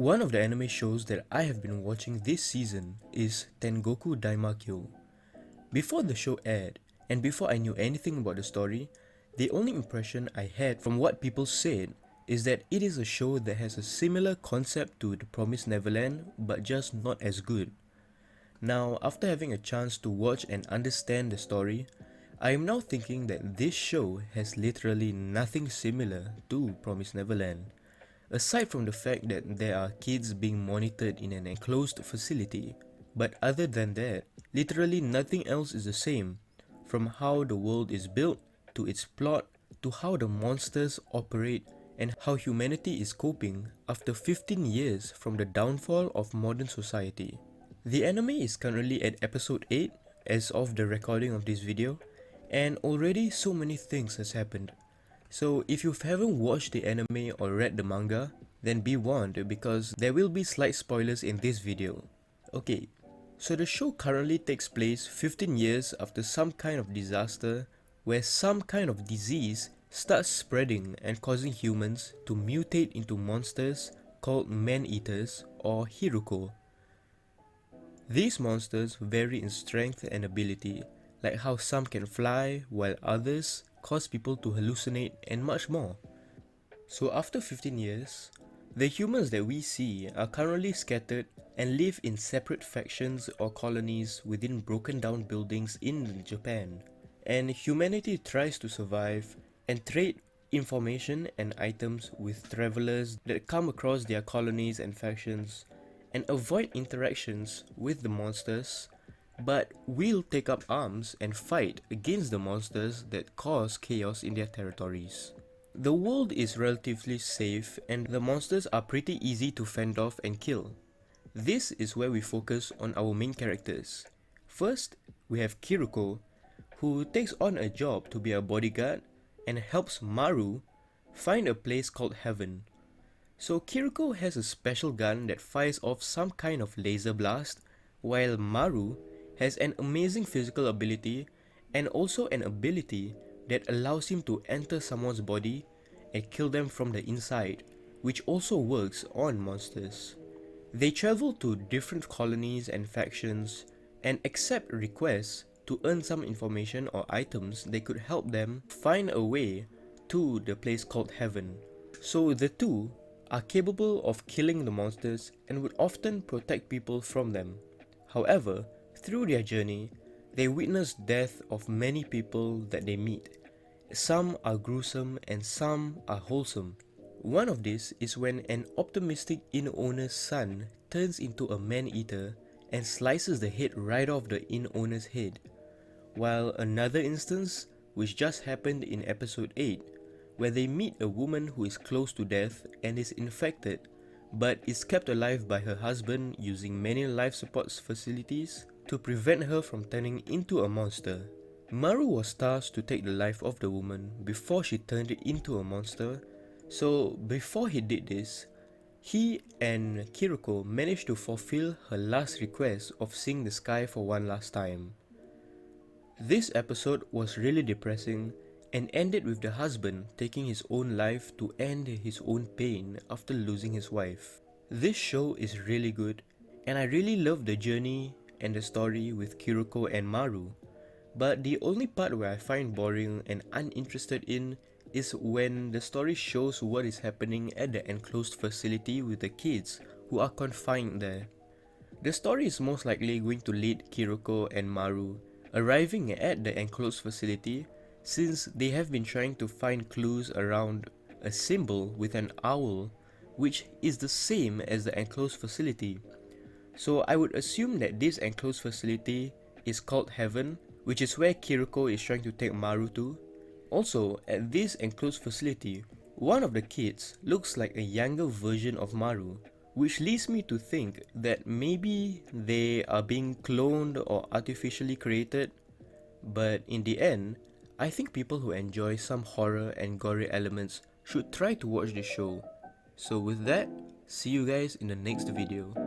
One of the anime shows that I have been watching this season is Tengoku Daimakyou. Before the show aired, and before I knew anything about the story, the only impression I had from what people said is that it is a show that has a similar concept to The Promised Neverland, but just not as good. Now, after having a chance to watch and understand the story, I am now thinking that this show has literally nothing similar to Promised Neverland. Aside from the fact that there are kids being monitored in an enclosed facility, but other than that, literally nothing else is the same, from how the world is built, to its plot, to how the monsters operate, and how humanity is coping after 15 years from the downfall of modern society. The anime is currently at episode 8 as of the recording of this video, and already so many things has happened. So if you haven't watched the anime or read the manga, then be warned because there will be slight spoilers in this video. Okay, so the show currently takes place 15 years after some kind of disaster where some kind of disease starts spreading and causing humans to mutate into monsters called man-eaters or Hiruko. These monsters vary in strength and ability, like how some can fly while others cause people to hallucinate and much more. So after 15 years, the humans that we see are currently scattered and live in separate factions or colonies within broken down buildings in Japan. And humanity tries to survive and trade information and items with travelers that come across their colonies and factions, and avoid interactions with the monsters, but will take up arms and fight against the monsters that cause chaos in their territories. The world is relatively safe and the monsters are pretty easy to fend off and kill. This is where we focus on our main characters. First, we have Kiruko, who takes on a job to be a bodyguard and helps Maru find a place called Heaven. So Kiruko has a special gun that fires off some kind of laser blast, while Maru has an amazing physical ability and also an ability that allows him to enter someone's body and kill them from the inside, which also works on monsters. They travel to different colonies and factions and accept requests to earn some information or items that could help them find a way to the place called Heaven. So the two are capable of killing the monsters and would often protect people from them. However, through their journey, they witness death of many people that they meet. Some are gruesome and some are wholesome. One of these is when an optimistic inn-owner's son turns into a man-eater and slices the head right off the inn-owner's head. While another instance, which just happened in episode 8, where they meet a woman who is close to death and is infected, but is kept alive by her husband using many life support facilities to prevent her from turning into a monster. Maru was tasked to take the life of the woman before she turned into a monster, so before he did this, he and Kiruko managed to fulfill her last request of seeing the sky for one last time. This episode was really depressing and ended with the husband taking his own life to end his own pain after losing his wife. This show is really good and I really love the journey and the story with Kiruko and Maru, but the only part where I find boring and uninterested in is when the story shows what is happening at the enclosed facility with the kids who are confined there. The story is most likely going to lead Kiruko and Maru arriving at the enclosed facility, since they have been trying to find clues around a symbol with an owl, which is the same as the enclosed facility. So I would assume that this enclosed facility is called Heaven, which is where Kiruko is trying to take Maru to. Also, at this enclosed facility, one of the kids looks like a younger version of Maru, which leads me to think that maybe they are being cloned or artificially created. But in the end, I think people who enjoy some horror and gory elements should try to watch the show. So with that, see you guys in the next video.